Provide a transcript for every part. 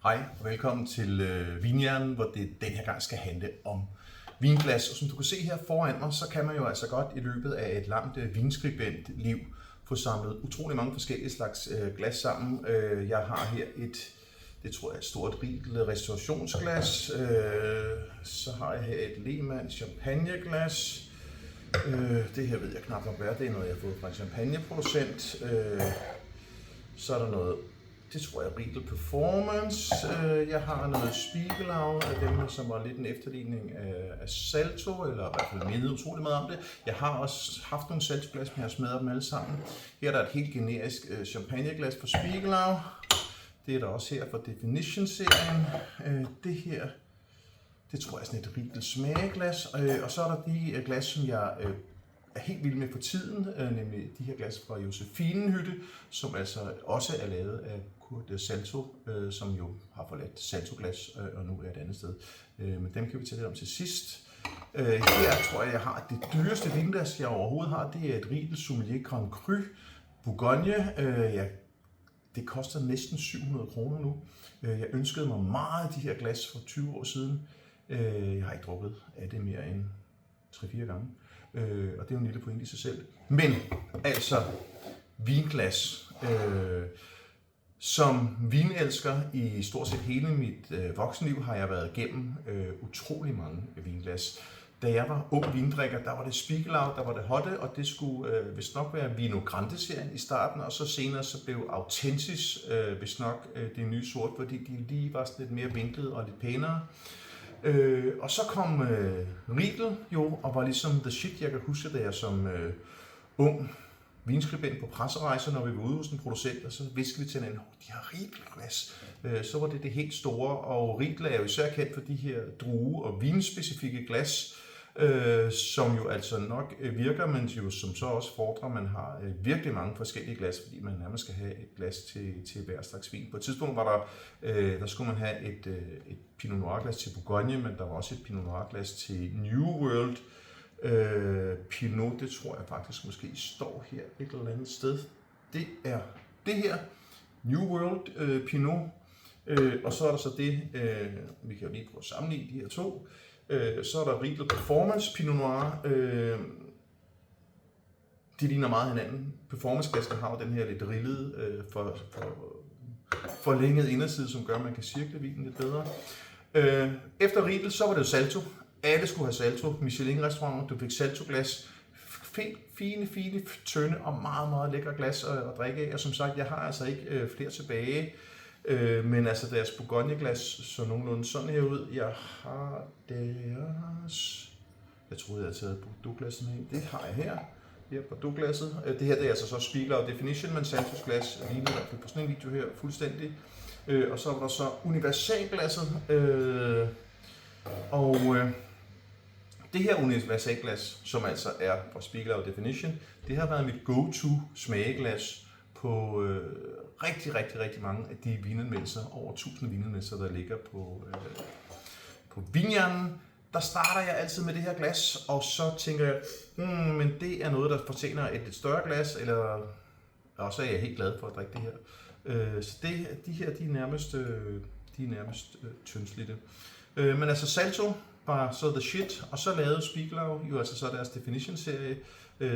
Hej og velkommen til Vinhjernen, hvor det den her gang skal handle om vinglas. Og som du kan se her foran mig, så kan man jo altså godt i løbet af et langt vinskribentliv få samlet utrolig mange forskellige slags glas sammen. Jeg har her det tror jeg er et stort Riedel restaurationsglas. Så har jeg her et Lehmann champagneglas. Det her ved jeg knap nok hvad det er, noget jeg har fået fra en champagneproducent. Så er der noget, det tror jeg er Riedel Performance. Jeg har noget Spiegelau af dem, som var lidt en efterligning af Salto, eller i hvert fald mindede utrolig meget om det. Jeg har også haft nogle saltoglas, men jeg har smadret dem alle sammen. Her er der et helt generisk champagneglas fra Spiegelau. Det er der også her fra Definition-serien. Det her, det tror jeg er sådan et Riedel smageglas. Og så er der de glas, som jeg er helt vild med for tiden, nemlig de her glas fra Josephinenhütte, som altså også er lavet af Kurt Salto, som jo har forladt Saltoglas og nu er et andet sted. Men dem kan vi tale lidt om til sidst. Her tror jeg har det dyreste vinglas, jeg overhovedet har. Det er et Riedel Sommelier Grand Cru Bourgogne. Det koster næsten 700 kroner nu. Jeg ønskede mig meget af de her glas for 20 år siden. Jeg har ikke drukket af det mere end 3-4 gange. Og det er jo en lille pointe i sig selv. Men altså, vinglas. Som vinelsker i stort set hele mit voksenliv har jeg været igennem utrolig mange vinglas. Da jeg var ung vindrikker, der var det Spiegelau, der var det Hotte, og det skulle vist nok være Vino Grande-serien i starten, og så senere så blev Autentis vist nok det nye sort, fordi de lige var lidt mere vinklede og lidt pænere. Og så kom Riedel jo, og var ligesom the shit. Jeg kan huske, da jeg som ung vinskribent på presserejser, når vi var ude hos en producent, og så viskede vi til hinanden, de har Riedel-glas. Så var det helt store, og Riedel er jo især kendt for de her drue- og vinspecifikke glas, som jo altså nok virker, men jo som så også fordrer, at man har virkelig mange forskellige glas, fordi man nærmest skal have et glas til hver slags vin. På et tidspunkt var der skulle man have et Pinot Noir glas til Bourgogne, men der var også et Pinot Noir glas til New World. Pinot, det tror jeg faktisk måske står her et eller andet sted. Det er det her, New World Pinot. Og så er der så det, vi kan jo lige prøve at sammenligne de her to. Så er der Riedel Performance Pinot Noir. De ligner meget hinanden. Performance-glas har jo den her lidt rillede, forlængede inderside, som gør, at man kan cirkle vinen lidt bedre. Efter Riedel, så var det jo Salto. Alle skulle have Salto. Michelin-restauranter, du fik Salto-glas. Fine, tynde og meget, meget lækre glas at drikke af. Og som sagt, jeg har altså ikke flere tilbage. Men altså deres Bourgogne-glas så nogenlunde sådan her ud. Jeg har deres... Jeg troede, jeg havde taget Bordeaux-glassen med. Det har jeg her på Bordeaux-glasset. Det her det er altså så Spiegelau Definition, men Saltos glas lignede i hvert fald på sådan en video her fuldstændig. Og så var der så universalglasset. Det her universalglas, som altså er fra Spiegelau Definition, det har været mit go-to smageglas på rigtig mange af de vinanmeldelser, over 1000 vinanmeldelser, der ligger på Vinhjernen. Der starter jeg altid med det her glas, og så tænker jeg, men det er noget, der fortjener et lidt større glas, og så er jeg helt glad for at drikke det her. Så de her, de er nærmest tyndslidte. Men altså Salto var så the shit, og så lavede Spiegelau jo altså så deres Definition-serie,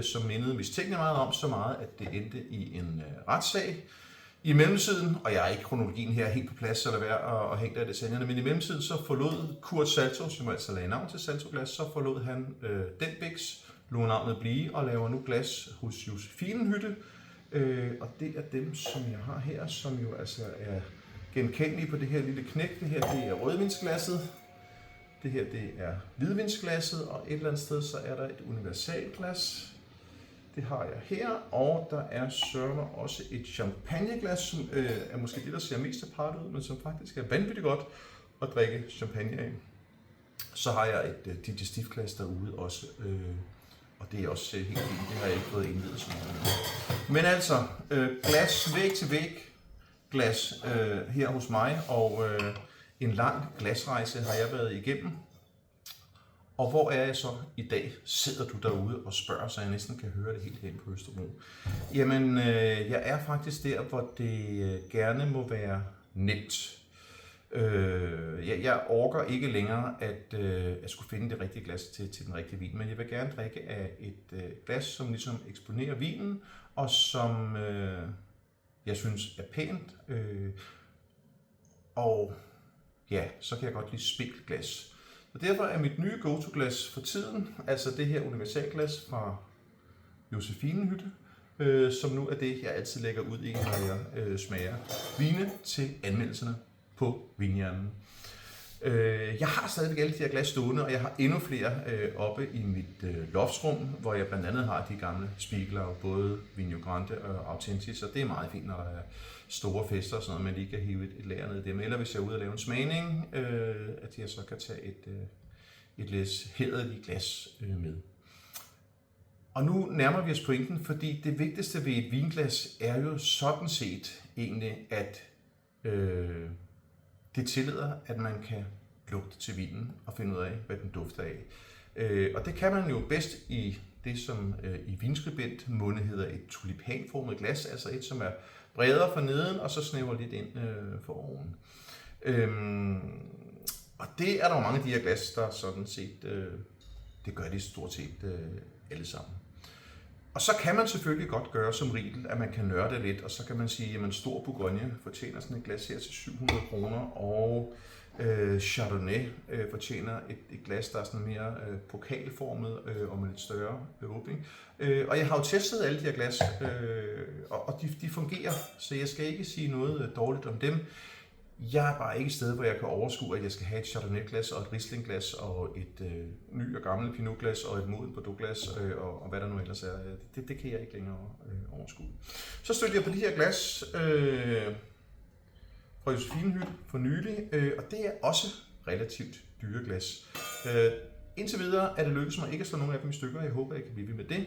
som mindede mistænkende meget om, så meget, at det endte i en retssag. I mellemtiden, og jeg er ikke kronologien her helt på plads, så lad være at hænge der i detaljerne, men i mellemtiden så forlod Kurt Salto, som altså lagde navn til Saltoglas, så forlod han den biks, lod navnet blive og laver nu glas hos Josephinenhütte. Og det er dem, som jeg har her, som jo altså er genkendelige på det her lille knæk. Det her, det er rødvinsglasset. Det her, det er hvidvinsglasset, og et eller andet sted, så er der et universalglas. Det har jeg her, og der er sørme også et champagneglas, som er måske det, der ser mest apart ud, men som faktisk er vanvittigt godt at drikke champagne af. Så har jeg et digestivglas derude også, og det er også helt fint. Det har jeg ikke fået indvidet så meget. Men altså, glas væg til væg, glas her hos mig, og en lang glasrejse har jeg været igennem. Og hvor er jeg så i dag? Sidder du derude og spørger, så jeg næsten kan høre det helt hen på Østerbro? Jamen, jeg er faktisk der, hvor det gerne må være nemt. Jeg orker ikke længere at skulle finde det rigtige glas til den rigtige vin, men jeg vil gerne drikke af et glas, som ligesom eksponerer vinen, og som jeg synes er pænt. Og ja, så kan jeg godt lide spinkelglas. Så derfor er mit nye go-to-glas for tiden, altså det her universalglas fra Josephinehytte, som nu er det, jeg altid lægger ud i, når jeg smager vine til anmeldelserne på Vinhjernen. Jeg har stadigvæk alle de her glas stående, og jeg har endnu flere oppe i mit loftsrum, hvor jeg blandt andet har de gamle Spiegelau, både Vigno Grande og Authentisch, og det er meget fint, når der er store fester og sådan noget, man lige kan hive et lager ned i dem. Eller hvis jeg er ude og lave en smagning, at jeg så kan tage et læs hæderligt glas med. Og nu nærmer vi os pointen, fordi det vigtigste ved et vinglas er jo sådan set egentlig, at det tillader, at man kan lugte til vinen og finde ud af, hvad den dufter af. Og det kan man jo bedst i det, som i vinskribentmunde hedder et tulipanformet glas, altså et, som er bredere for neden og så snæver lidt ind for oven. Og det er der jo mange af de her glas, der sådan set, det gør de stort set alle sammen. Og så kan man selvfølgelig godt gøre som Riedel, at man kan nørde lidt, og så kan man sige, at Stor Bourgogne fortjener sådan et glas her til 700 kroner, og Chardonnay fortjener et glas, der er sådan mere pokalformet og med lidt større åbning. Og jeg har jo testet alle de her glas, og de fungerer, så jeg skal ikke sige noget dårligt om dem. Jeg er bare ikke et sted, hvor jeg kan overskue, at jeg skal have et Chardonnay-glas og et Riesling-glas og et ny og gammelt Pinot-glas og et modent Bordeaux-glas og hvad der nu ellers er. Det kan jeg ikke længere overskue. Så stødte jeg på de her glas fra Josephinehytte for nylig, og det er også relativt dyre glas. Indtil videre er det lykkedes mig ikke at slå nogle af dem i stykker. Jeg håber, jeg kan blive ved med det.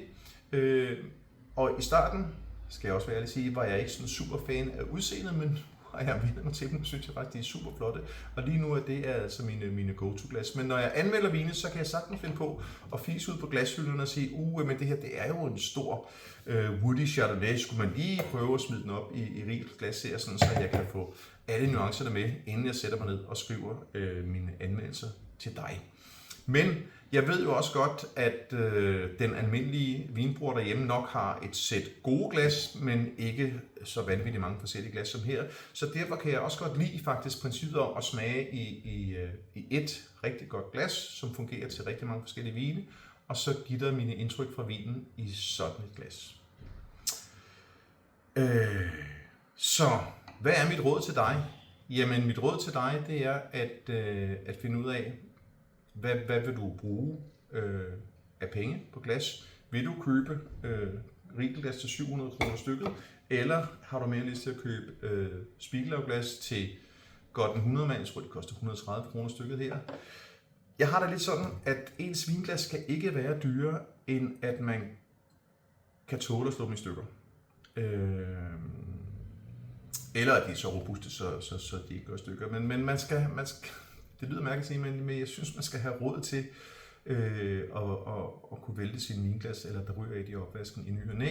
Og i starten, skal jeg også være ærlig sige, var jeg ikke sådan super fan af udseendet, men og jeg vender mig til dem, synes jeg faktisk, de er super flotte. Og lige nu er det altså mine go-to-glas. Men når jeg anmelder vine, så kan jeg sagtens finde på at fise ud på glashylderne og sige, men det her, det er jo en stor woody Chardonnay. Skulle man lige prøve at smide den op i Riedels glasserie, sådan, så jeg kan få alle nuancerne med, inden jeg sætter mig ned og skriver mine anmeldelser til dig. Men jeg ved jo også godt, at den almindelige vinbruger derhjemme nok har et sæt gode glas, men ikke så vanvittigt mange forskellige glas som her. Så derfor kan jeg også godt lide faktisk princippet om at smage i et rigtig godt glas, som fungerer til rigtig mange forskellige vine, og så give dig mine indtryk fra vinen i sådan et glas. Så hvad er mit råd til dig? Jamen mit råd til dig, det er at finde ud af, hvad vil du bruge af penge på glas? Vil du købe Riedel-glas til 700 kroner stykket, eller har du mere lyst til at købe Spiegelau-glas til godt en 100 mand? Jeg tror, det koster 130 kroner stykket her. Jeg har da lidt sådan, at ens vinglas skal ikke være dyrere, end at man kan tåle at slå dem i stykker. Eller at de er så robuste, så de ikke gør stykker. Men man skal det lyder mærkeligt at sige, men jeg synes, man skal have råd til at kunne vælte sin vinglas, eller der ryger et i opvasken i ny og næ.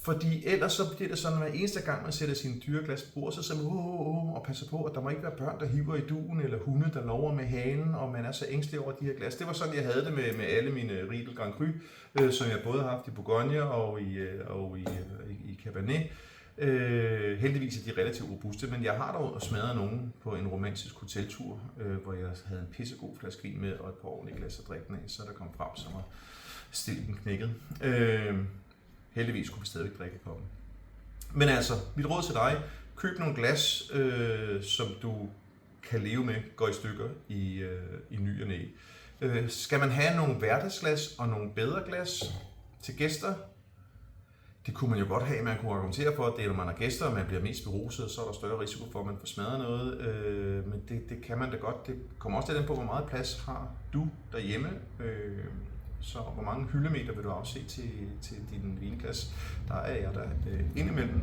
Fordi ellers så bliver det sådan, at hver eneste gang man sætter sine dyre glas på bordet, så siger man og passer på, at der må ikke være børn, der hiver i duen, eller hunde, der lover med hanen, og man er så ængstelig over de her glas. Det var sådan, jeg havde det med alle mine Riedel Grand Cru, som jeg både har haft i Bourgogne og i Cabernet. Heldigvis er de relativt robuste, men jeg har dog smadret nogen på en romantisk hoteltur, hvor jeg havde en pissegod flaske vin med og et par ordentlige glas at drikke den af, så der kom frem, så var stilken knækket. Heldigvis kunne vi stadigvæk drikke koppen. Men altså, mit råd til dig, køb nogle glas, som du kan leve med, går i stykker i ny og næ. Skal man have nogle hverdagsglas og nogle bedre glas til gæster? Det kunne man jo godt have, man kunne argumentere for, at det er, når man har gæster, og man bliver mest beruset, så er der større risiko for, at man får smadret noget. Men det kan man da godt. Det kommer også til den på, hvor meget plads har du derhjemme. Så hvor mange hyldemeter vil du afse til din vinglas? Der er jeg der indimellem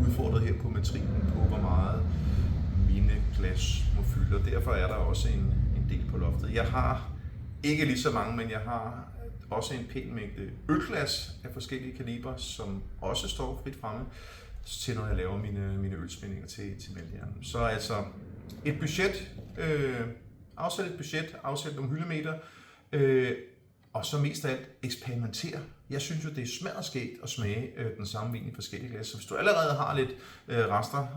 udfordret her på metrinen på, hvor meget mine glas må fylde. Og derfor er der også en del på loftet. Jeg har ikke lige så mange, men jeg har også en pæn mængde ølglas af forskellige kaliber, som også står frit fremme til, når jeg laver mine ølspændinger til Mælhjernen. Så altså, et budget, afsæt et budget, afsæt nogle hyldemeter, og så mest af alt eksperimentere. Jeg synes jo, det er smadderskægt at smage den samme vin i forskellige glas. Så hvis du allerede har lidt rester,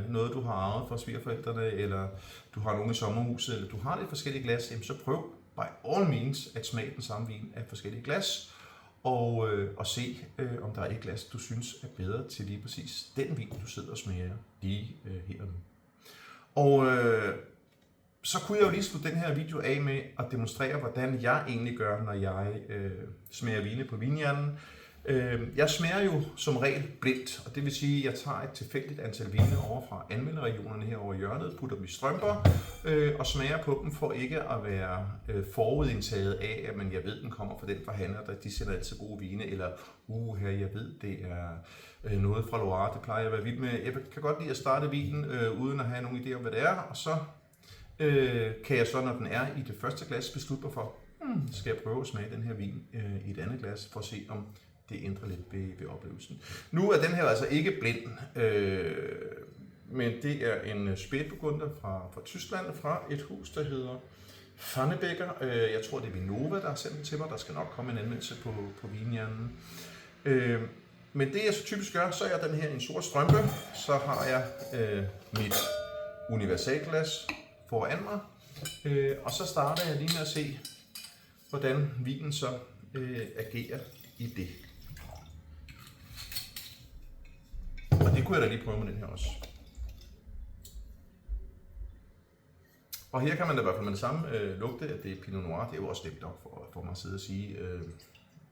noget du har arvet fra svigerforældrene, eller du har nogen i sommerhuset, eller du har lidt forskellige glas, så prøv by all means at smage den samme vin af forskellige glas, og se, om der er et glas, du synes er bedre til lige præcis den vin, du sidder og smager lige her og nu. Og så kunne jeg jo lige slutte den her video af med at demonstrere, hvordan jeg egentlig gør, når jeg smager vine på vinhjernen. Jeg smager jo som regel blindt, og det vil sige, at jeg tager et tilfældigt antal vine over fra anmelderregionerne her over hjørnet, putter dem i strømper og smager på dem for ikke at være forudindtaget af, at jeg ved, den kommer fra den forhandler, der de sender altid gode vine, eller her jeg ved, det er noget fra Loire, det plejer jeg at være vild med. Jeg kan godt lide at starte vinen uden at have nogen idé om, hvad det er, og så kan jeg så, når den er i det første glas, beslutte mig for, skal jeg prøve at smage den her vin i et andet glas, for at se, om det ændrer lidt ved oplevelsen. Nu er den her altså ikke blind, men det er en Spätburgunder fra Tyskland, fra et hus, der hedder Fannebecker. Jeg tror, det er Vinova, der har sendt den til mig. Der skal nok komme en anmeldelse på vinhjernen. Men det jeg så typisk gør, så er den her i en sort strømpe. Så har jeg mit universalglas foran mig, og så starter jeg lige med at se, hvordan vinen så agerer i det. Og det kunne jeg da lige prøve med den her også. Og her kan man da i hvert fald med det samme lugte, at det er Pinot Noir. Det er jo også nemt nok for mig at sidde og sige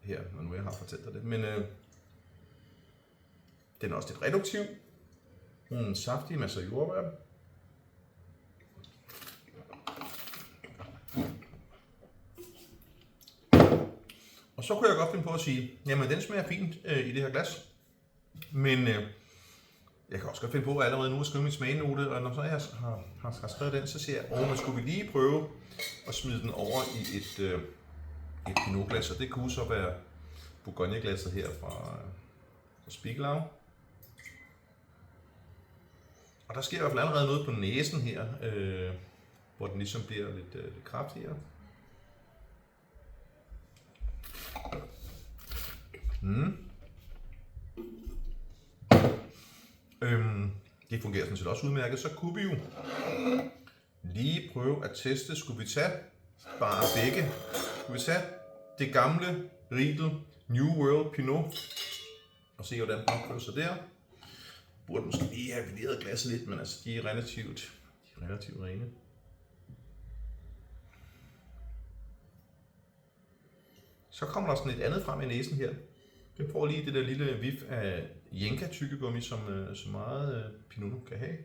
her, når nu jeg har fortalt dig det. Men den er også lidt reduktiv. Saftig, masser af jordbær. Og så kunne jeg godt finde på at sige, jamen den smager fint i det her glas, men jeg kan også godt finde på at allerede nu at skrive min smagenote, og når så jeg har skrevet den, så siger jeg, man skulle vi lige prøve at smide den over i et pinotglas, og det kunne så være Bourgogne-glasset her fra Spiegelau. Og der sker i hvert fald allerede noget på næsen her, hvor den ligesom bliver lidt kraftigere. Det fungerer sådan set også udmærket. Så kunne vi jo lige prøve at teste. Skulle vi tage bare begge? Skulle vi tage det gamle Riedel New World Pinot og se, hvordan den opfører sig der? Burde måske lige have valideret glasset lidt, men altså de er relativt rene. Så kommer der sådan et andet frem i næsen her. Jeg får lige det der lille vif af Jenka tykkegummi, som så meget Pinot kan have.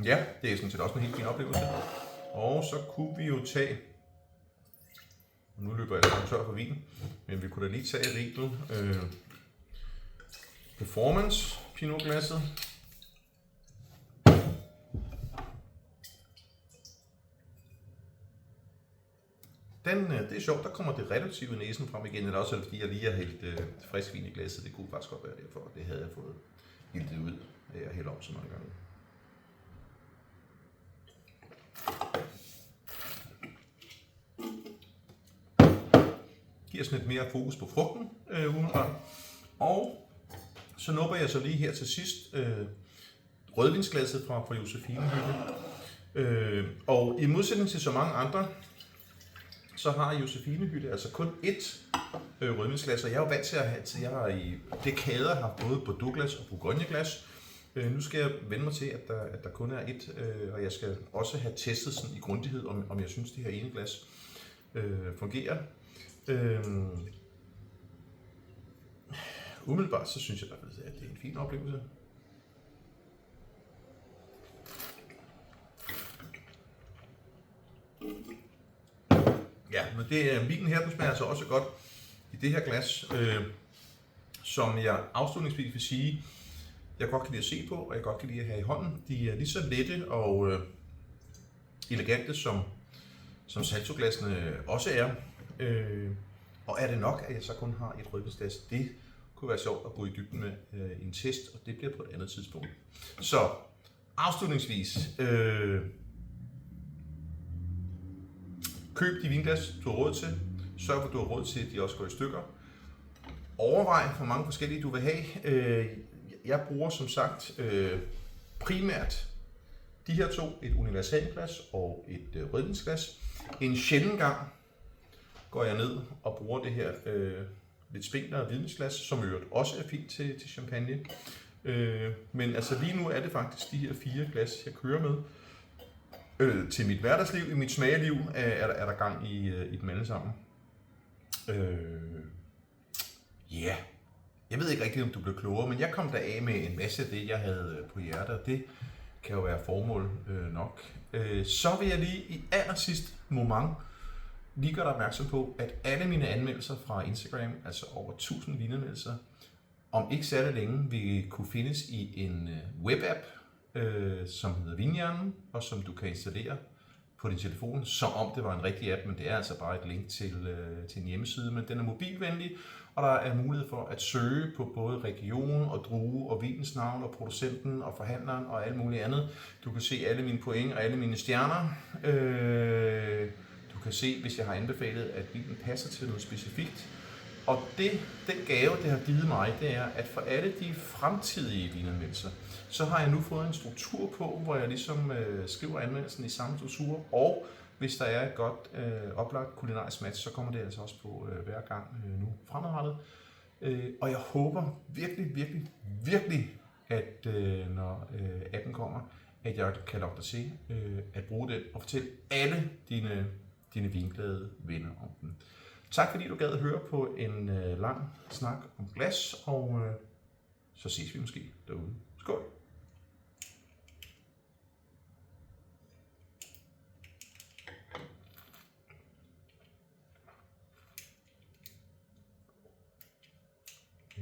Ja, det er sådan set også en helt fin oplevelse. Og så kunne vi jo tage, nu løber jeg tør for vin, men vi kunne da lige tage Riedel Performance Pinotglasset. Det er sjovt, der kommer det reduktive næsen frem igen, eller også fordi jeg lige har hældt frisk vin i glasset. Det kunne faktisk godt være derfor, det havde jeg fået hældt ud af at hælde om så mange gange. Giver sådan lidt mere fokus på frugten umiddelbart. Og så nupper jeg så lige her til sidst rødvinsglasset fra Josefine Hytte. Og i modsætning til så mange andre, så har Josefine Hytte altså kun ét rødvinsglas, og jeg er jo vant til at have, jeg har i dekader haft både Bordeaux-glas og Bourgogne-glas. Nu skal jeg vende mig til, at der kun er ét, og jeg skal også have testet sådan i grundighed, om jeg synes, det her ene glas fungerer. Umiddelbart så synes jeg, at det er en fin oplevelse. Ja, men vinen her, den smager altså også godt i det her glas, som jeg afslutningsvis vil sige, jeg godt kan lide at se på, og jeg godt kan lide at have i hånden. De er lige så lette og elegante, som saltoglassene også er. Og er det nok, at jeg så kun har et rødvinsglas? Det kunne være sjovt at gå i dybden med en test, og det bliver på et andet tidspunkt. Så afslutningsvis, køb de vinglas, du har råd til. Sørg for, at du har råd til, at de også går i stykker. Overvej, hvor mange forskellige du vil have. Jeg bruger som sagt primært de her to, et universalglas og et rødvinsglas. En sjælden gang går jeg ned og bruger det her lidt spinklere hvidvinsglas, som øvrigt også er fint til champagne. Men altså lige nu er det faktisk de her 4 glas, jeg kører med. Til mit hverdagsliv, i mit smageliv, er der gang i dem alle sammen. Yeah. Jeg ved ikke rigtig, om du blev klogere, men jeg kom der af med en masse af det, jeg havde på hjertet, og det kan jo være formål nok. Så vil jeg lige i allersidst moment lige gøre dig opmærksom på, at alle mine anmeldelser fra Instagram, altså over 1000 vinanmeldelser, om ikke særlig længe vil kunne findes i en webapp, som hedder Vinhjernen, og som du kan installere på din telefon, som om det var en rigtig app, men det er altså bare et link til en hjemmeside, men den er mobilvenlig, og der er mulighed for at søge på både region og drue og vinens navn og producenten og forhandleren og alt muligt andet. Du kan se alle mine point og alle mine stjerner. Du kan se, hvis jeg har anbefalet, at vinen passer til noget specifikt. Og den gave, det har givet mig, det er, at for alle de fremtidige vinanmeldelser, så har jeg nu fået en struktur på, hvor jeg ligesom skriver anmeldelsen i samme struktur, og hvis der er et godt oplagt kulinarisk match, så kommer det altså også på hver gang nu fremadrettet. Og jeg håber virkelig, at når appen kommer, at jeg kan lokke dig til at bruge den og fortælle alle dine vinglade venner om den. Tak fordi du gad at høre på en lang snak om glas, og så ses vi måske derude. Skål!